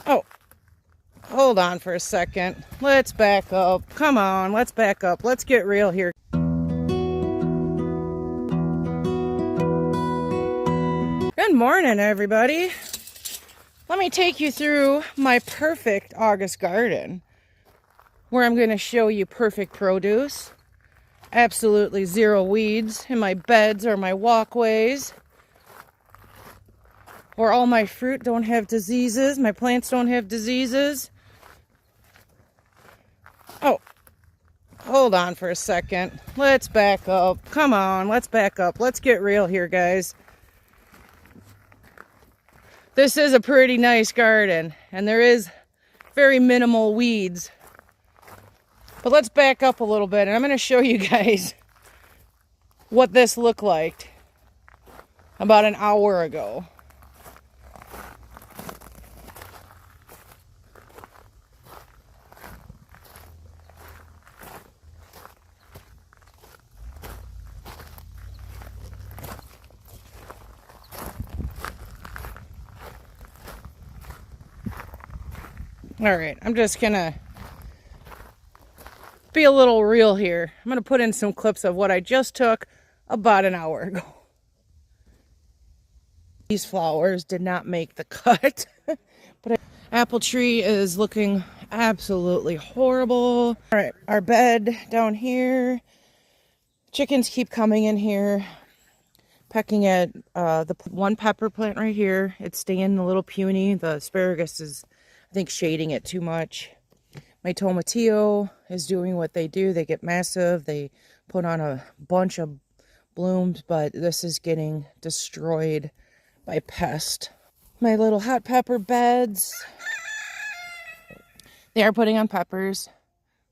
Oh, hold on for a second. Let's back up. Come on, let's back up. Let's get real here. Good morning, everybody. Let me take you through my perfect August garden, where I'm going to show you perfect produce. Absolutely zero weeds in my beds or my walkways. Where all my fruit don't have diseases, my plants don't have diseases. Oh, hold on for a second. Let's back up. Come on, let's back up. Let's get real here, guys. This is a pretty nice garden, and there is very minimal weeds. But let's back up a little bit, and I'm going to show you guys what this looked like about an hour ago. All right, I'm just gonna be a little real here. I'm gonna put in some clips of what I just took about an hour ago. These flowers did not make the cut, but apple tree is looking absolutely horrible. All right, our bed down here. Chickens keep coming in here, pecking at the one pepper plant right here. It's staying a little puny. The asparagus is, I think, shading it too much. My tomatillo is doing what they do. They get massive. They put on a bunch of blooms, but this is getting destroyed by pest. My little hot pepper beds. They are putting on peppers,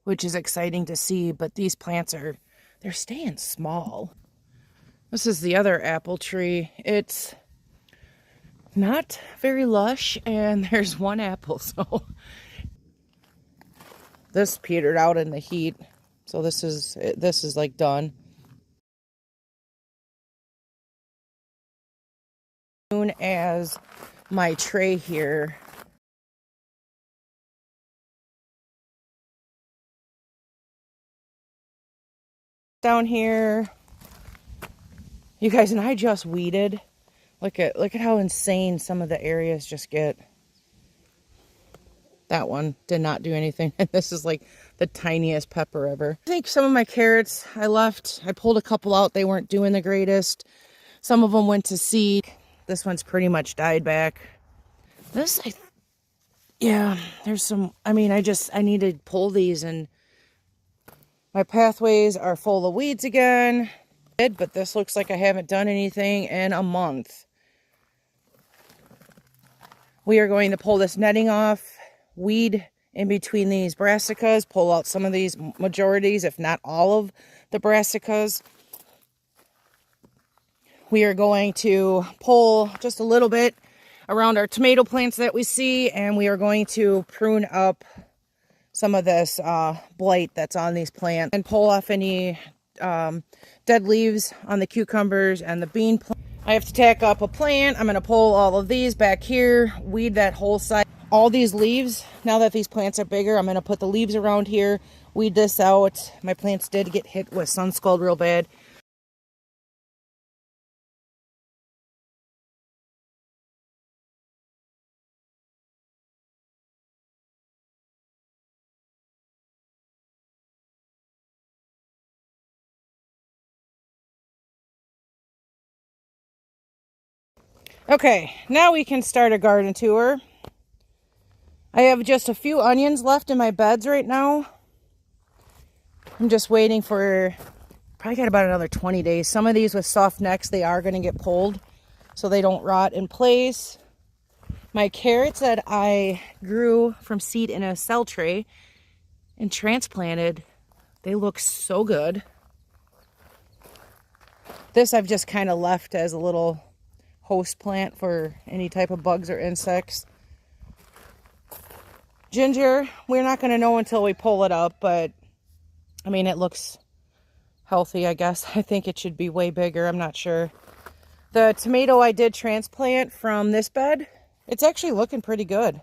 which is exciting to see, but these plants they're staying small. This is the other apple tree. It's not very lush, and there's one apple, so this petered out in the heat. So this is like done. As soon as my tray here down here, you guys, and I just weeded. Look at how insane some of the areas just get. That one did not do anything. And this is like the tiniest pepper ever. I think some of my carrots I pulled a couple out. They weren't doing the greatest. Some of them went to seed. This one's pretty much died back. Yeah, there's some, I need to pull these, and my pathways are full of weeds again. But this looks like I haven't done anything in a month. We are going to pull this netting off, weed in between these brassicas, pull out some of these majorities, if not all of the brassicas. We are going to pull just a little bit around our tomato plants that we see, and we are going to prune up some of this blight that's on these plants and pull off any dead leaves on the cucumbers and the bean plant. I have to tack up a plant. I'm going to pull all of these back here, weed that whole side. All these leaves, now that these plants are bigger, I'm going to put the leaves around here, weed this out. My plants did get hit with sun scald real bad. Okay, now we can start a garden tour. I have just a few onions left in my beds right now. I'm just waiting for, probably got about another 20 days. Some of these with soft necks, they are going to get pulled so they don't rot in place. My carrots that I grew from seed in a cell tray and transplanted, they look so good. This I've just kind of left as a little host plant for any type of bugs or insects. Ginger, we're not going to know until we pull it up, but I mean, it looks healthy, I guess. I think it should be way bigger. I'm not sure. The tomato I did transplant from this bed, it's actually looking pretty good.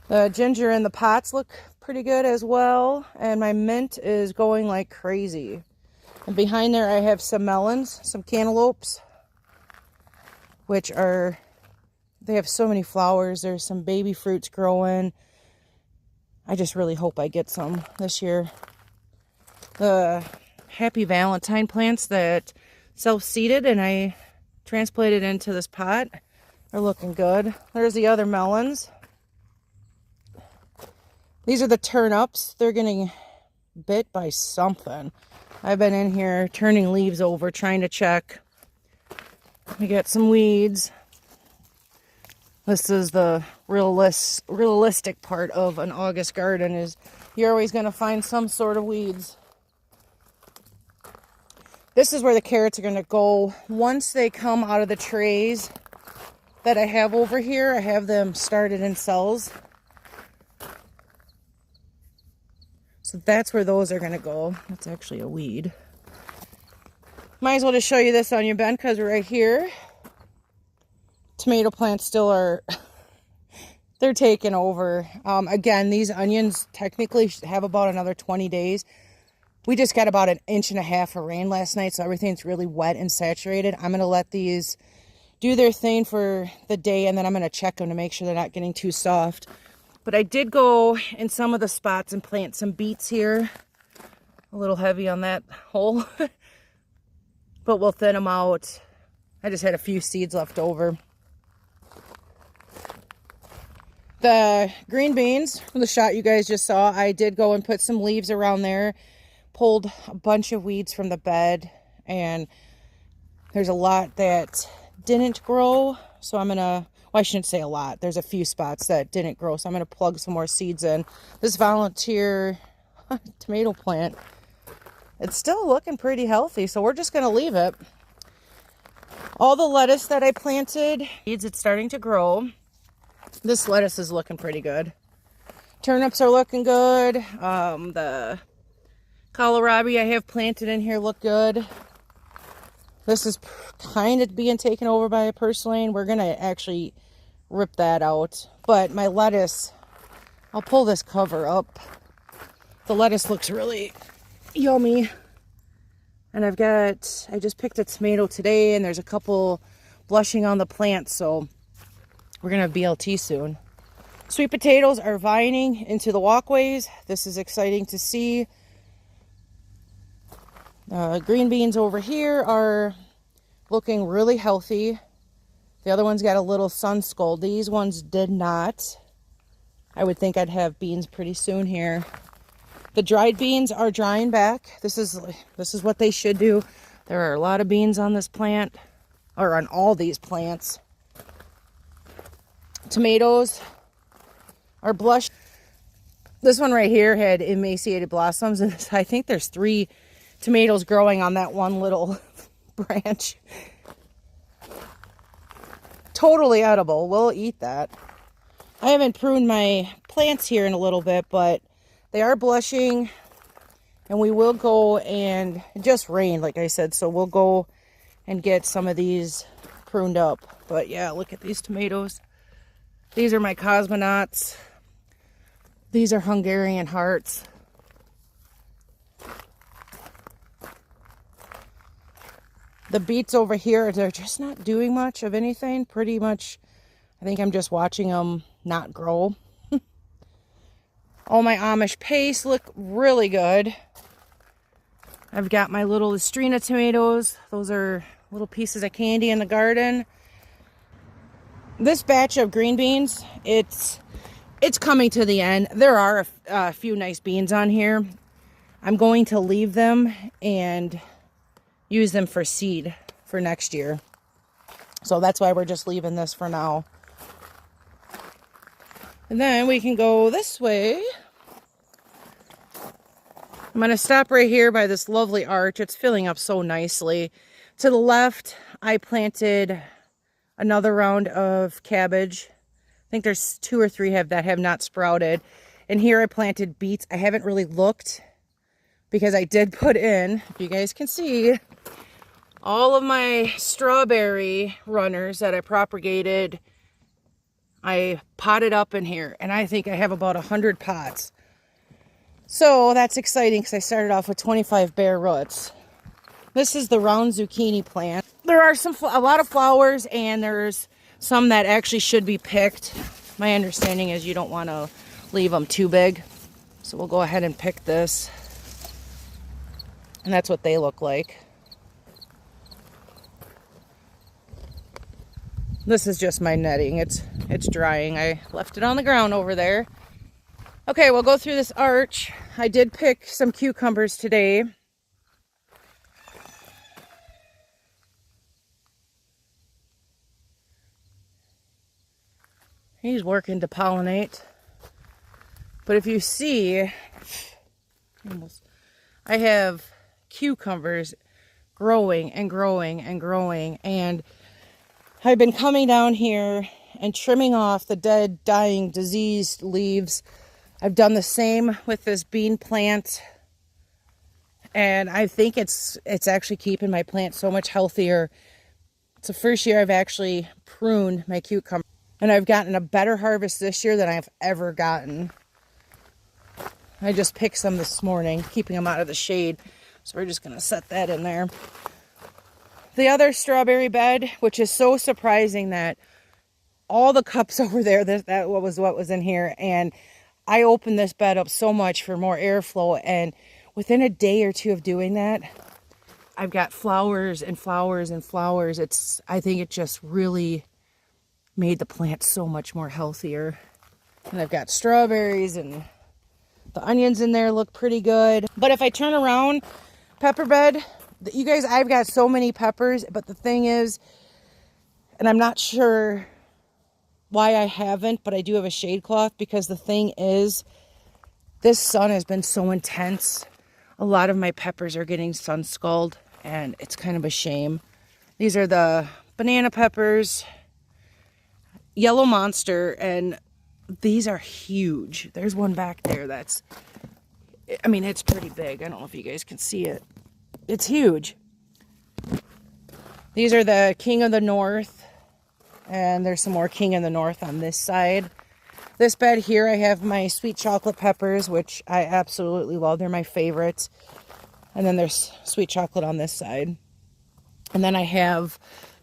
The ginger in the pots look pretty good as well. And my mint is going like crazy. And behind there I have some melons, some cantaloupes, which are, they have so many flowers. There's some baby fruits growing. I just really hope I get some this year. The Happy Valentine plants that self-seeded and I transplanted into this pot are looking good. There's the other melons. These are the turnips. They're getting bit by something. I've been in here turning leaves over, trying to check. We got some weeds. This is the realistic part of an August garden, is you're always going to find some sort of weeds. This is where the carrots are going to go. Once they come out of the trays that I have over here, I have them started in cells. So that's where those are going to go. That's actually a weed. Might as well just show you this on your bed because we're right here. Tomato plants still are, they're taking over. Again, these onions technically have about another 20 days. We just got about 1.5 inches of rain last night, so everything's really wet and saturated. I'm going to let these do their thing for the day, and then I'm going to check them to make sure they're not getting too soft. But I did go in some of the spots and plant some beets here. A little heavy on that hole, but we'll thin them out. I just had a few seeds left over. The green beans from the shot you guys just saw, I did go and put some leaves around there. Pulled a bunch of weeds from the bed, and there's a lot that didn't grow, so I'm gonna, well, I shouldn't say a lot, there's a few spots that didn't grow, so I'm gonna plug some more seeds in. This volunteer tomato plant, it's still looking pretty healthy, so we're just gonna leave it. All the lettuce that I planted, it's starting to grow. This lettuce is looking pretty good. Turnips are looking good. The kohlrabi I have planted in here look good. This is kind of being taken over by a purslane. We're going to actually rip that out. But my lettuce, I'll pull this cover up. The lettuce looks really yummy. And I just picked a tomato today, and there's a couple blushing on the plant, so we're going to have BLT soon. Sweet potatoes are vining into the walkways. This is exciting to see. Green beans over here are looking really healthy. The other ones got a little sun scald. These ones did not. I would think I'd have beans pretty soon here. The dried beans are drying back. This is what they should do. There are a lot of beans on this plant, or on all these plants. Tomatoes are blush. This one right here had emaciated blossoms, and I think there's 3 tomatoes growing on that one little branch. Totally edible. We'll eat that. I haven't pruned my plants here in a little bit, but they are blushing, and we will go, and it just rained, like I said, so we'll go and get some of these pruned up. But yeah, look at these tomatoes. These are my cosmonauts. These are Hungarian hearts. The beets over here, they're just not doing much of anything. Pretty much, I think I'm just watching them not grow. All my Amish paste look really good. I've got my little Estrina tomatoes. Those are little pieces of candy in the garden. This batch of green beans, it's coming to the end. There are a few nice beans on here. I'm going to leave them and use them for seed for next year. So that's why we're just leaving this for now. And then we can go this way. I'm going to stop right here by this lovely arch. It's filling up so nicely. To the left, I planted another round of cabbage. I think there's 2 or 3 that have not sprouted. And here I planted beets. I haven't really looked because I did put in, if you guys can see, all of my strawberry runners that I propagated I potted up in here, and I think I have about 100 pots. So that's exciting because I started off with 25 bare roots. This is the round zucchini plant. There are a lot of flowers, and there's some that actually should be picked. My understanding is you don't want to leave them too big. So we'll go ahead and pick this. And that's what they look like. This is just my netting. It's drying. I left it on the ground over there. Okay, we'll go through this arch. I did pick some cucumbers today. He's working to pollinate. But if you see, I have cucumbers growing and growing and growing. And I've been coming down here and trimming off the dead, dying, diseased leaves. I've done the same with this bean plant. And I think it's actually keeping my plant so much healthier. It's the first year I've actually pruned my cucumber. And I've gotten a better harvest this year than I've ever gotten. I just picked some this morning, keeping them out of the shade. So we're just going to set that in there. The other strawberry bed, which is so surprising that all the cups over there, that was what was in here. And I opened this bed up so much for more airflow. And within a day or two of doing that, I've got flowers and flowers and flowers. I think it just really made the plant so much more healthier. And I've got strawberries, and the onions in there look pretty good. But if I turn around, pepper bed, you guys, I've got so many peppers, but the thing is, and I'm not sure why I haven't, but I do have a shade cloth, because the thing is, this sun has been so intense. A lot of my peppers are getting sun scalded, and it's kind of a shame. These are the banana peppers, Yellow Monster, and these are huge. There's one back there that's, I mean, it's pretty big. I don't know if you guys can see it. It's huge. These are the King of the North, and there's some more King of the North on this side. This bed here, I have my sweet chocolate peppers, which I absolutely love. They're my favorites. And then there's sweet chocolate on this side. And then I have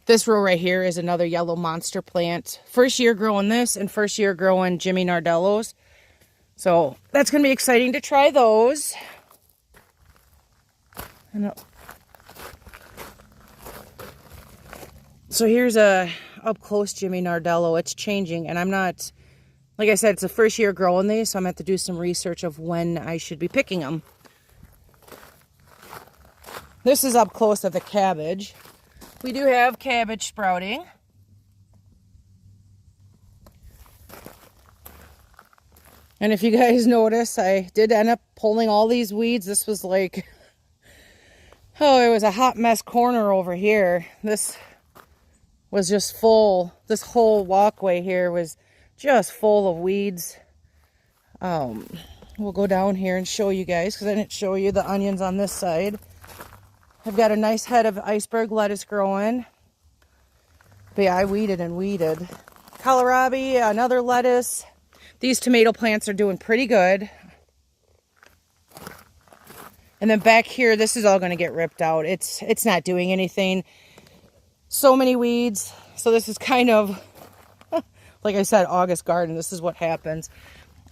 this row right here is another Yellow Monster plant. First year growing this, and first year growing Jimmy Nardellos. So that's going to be exciting to try those. So here's a up close Jimmy Nardello. It's changing, and I'm not, like I said, it's the first year growing these, so I'm going to have to do some research of when I should be picking them. This is up close of the cabbage. We do have cabbage sprouting. And if you guys notice, I did end up pulling all these weeds. This was like, oh, it was a hot mess corner over here. This was just full. This whole walkway here was just full of weeds. We'll go down here and show you guys, because I didn't show you the onions on this side. I've got a nice head of iceberg lettuce growing. But yeah, I weeded and weeded. Kohlrabi, another lettuce. These tomato plants are doing pretty good. And then back here, this is all going to get ripped out. It's not doing anything. So many weeds. So this is kind of, like I said, August garden. This is what happens.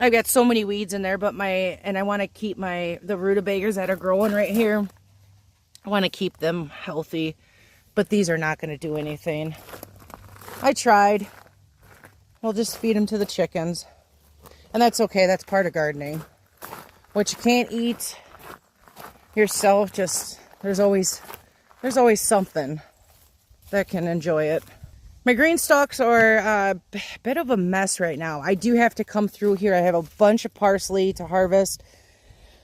I've got so many weeds in there, but and I want to keep the rutabagas that are growing right here. I want to keep them healthy, but these are not going to do anything. I tried. We'll just feed them to the chickens. And that's okay. That's part of gardening. What you can't eat yourself, there's always something that can enjoy it. My green stalks are a bit of a mess right now. I do have to come through here. I have a bunch of parsley to harvest.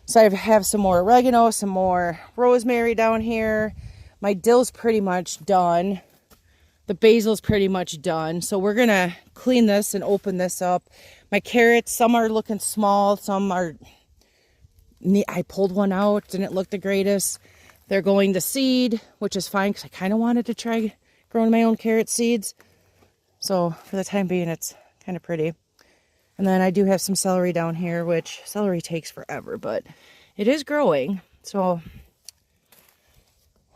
So I have some more oregano, some more rosemary down here. My dill's pretty much done. The basil's pretty much done. So we're going to clean this and open this up. My carrots, some are looking small. Some are, I pulled one out. Didn't look the greatest. They're going to seed, which is fine because I kind of wanted to try growing my own carrot seeds. So for the time being, it's Kind of pretty. And then I do have some celery down here, which celery takes forever, but it is growing. So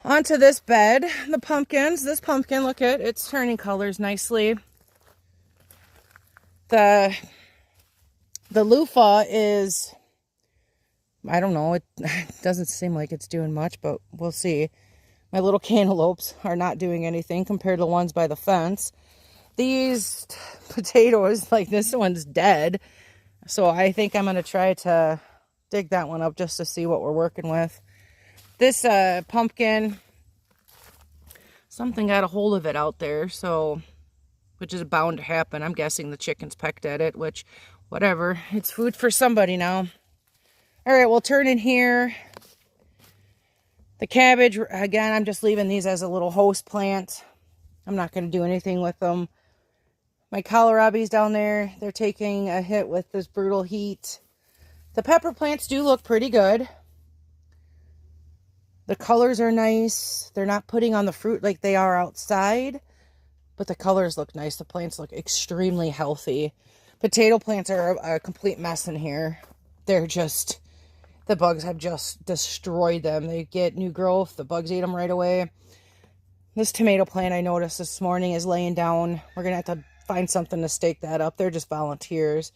onto this bed, the pumpkins. This pumpkin, look at it's turning colors nicely. The loofah is, I don't know, it doesn't seem like it's doing much, but we'll see. My little cantaloupes are not doing anything compared to the ones by the fence. These potatoes, like this one's dead. So I think I'm going to try to dig that one up just to see what we're working with. This pumpkin, something got a hold of it out there, so, which is bound to happen. I'm guessing the chickens pecked at it, which, whatever. It's food for somebody now. All right, we'll turn in here. The cabbage, again, I'm just leaving these as a little host plant. I'm not going to do anything with them. My kohlrabies down there, they're taking a hit with this brutal heat. The pepper plants do look pretty good. The colors are nice. They're not putting on the fruit like they are outside, but the colors look nice. The plants look extremely healthy. Potato plants are a complete mess in here. They're just, the bugs have just destroyed them. They get new growth. The bugs eat them right away. This tomato plant I noticed this morning is laying down. We're going to have to find something to stake that up. They're just volunteers.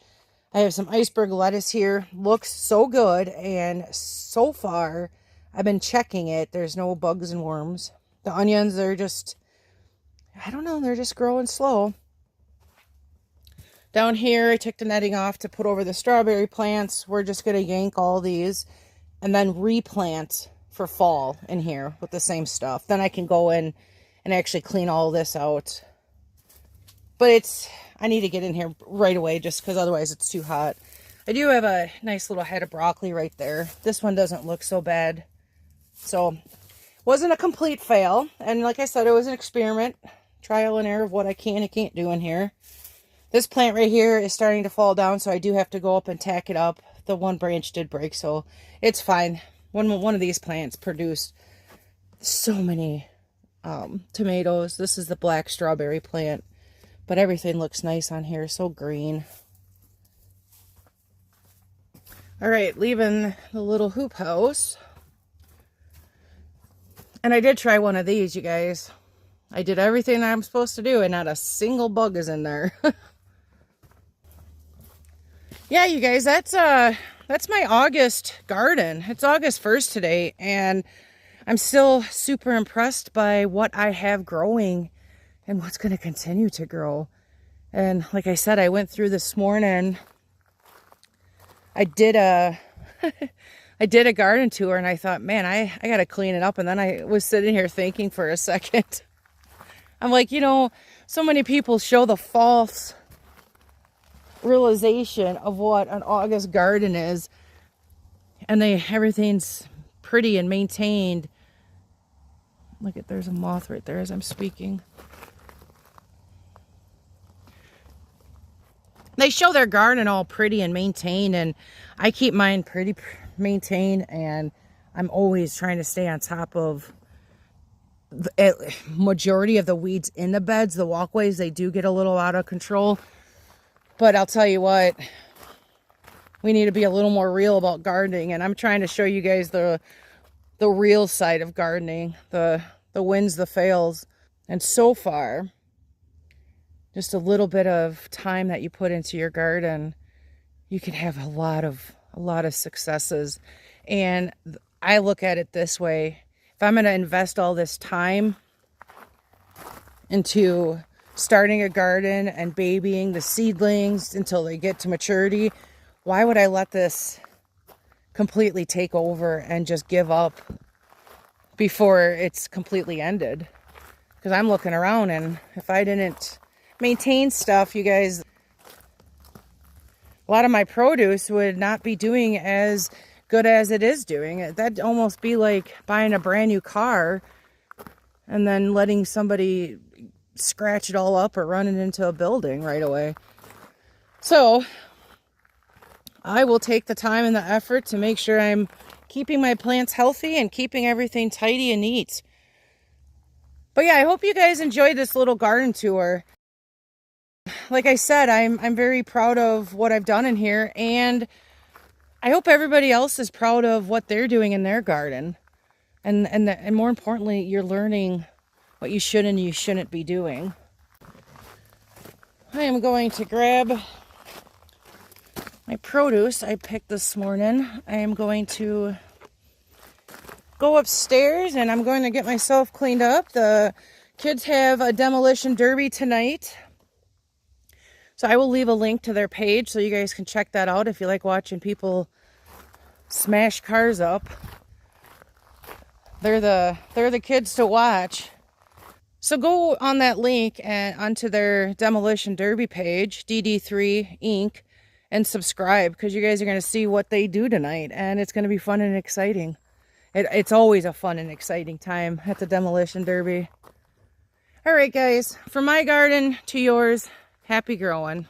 I have some iceberg lettuce here. Looks so good, and so far I've been checking it. There's no bugs and worms. The onions, they're just, I don't know, they're just growing slow. Down here, I took the netting off to put over the strawberry plants. We're just going to yank all these and then replant for fall in here with the same stuff. Then I can go in and actually clean all this out. But I need to get in here right away just because otherwise it's too hot. I do have a nice little head of broccoli right there. This one doesn't look so bad. So, wasn't a complete fail. And like I said, it was an experiment. Trial and error of what I can and can't do in here. This plant right here is starting to fall down, so I do have to go up and tack it up. The one branch did break, so it's fine. One of these plants produced so many tomatoes. This is the black strawberry plant. But everything looks nice on here, so green. All right, leaving the little hoop house. And I did try one of these, you guys. I did everything I'm supposed to do, and not a single bug is in there. Yeah, you guys, that's my August garden. It's August 1st today, and I'm still super impressed by what I have growing and what's going to continue to grow. And like I said, I went through this morning. I did a I did a garden tour, and I thought, man, I got to clean it up. And then I was sitting here thinking for a second. I'm like, you know, so many people show the false realization of what an August garden is, and everything's pretty and maintained. Look at, there's a moth right there as I'm speaking. They show their garden all pretty and maintained, and I keep mine pretty maintained, and I'm always trying to stay on top of the majority of the weeds in the beds. The walkways, they do get a little out of control, but I'll tell you what, we need to be a little more real about gardening, and I'm trying to show you guys the real side of gardening, the wins, the fails. And so far, just a little bit of time that you put into your garden, you can have a lot of successes. And I look at it this way: if I'm going to invest all this time into starting a garden and babying the seedlings until they get to maturity, why would I let this completely take over and just give up before it's completely ended? Because I'm looking around, and if I didn't maintain stuff, you guys, a lot of my produce would not be doing as good as it is doing. That'd almost be like buying a brand new car and then letting somebody scratch it all up or run it into a building right away. So I will take the time and the effort to make sure I'm keeping my plants healthy and keeping everything tidy and neat. But yeah, I hope you guys enjoyed this little garden tour. like I said, I'm very proud of what I've done in here, and I hope everybody else is proud of what they're doing in their garden. And more importantly, you're learning what you should and you shouldn't be doing. I am going to grab my produce I picked this morning. I am going to go upstairs and I'm going to get myself cleaned up. The kids have a demolition derby tonight. So I will leave a link to their page so you guys can check that out if you like watching people smash cars up. They're the kids to watch. So go on that link and onto their demolition derby page, DD3 Inc., and subscribe because you guys are going to see what they do tonight, and it's going to be fun and exciting. It's always a fun and exciting time at the demolition derby. All right, guys, from my garden to yours, happy growing.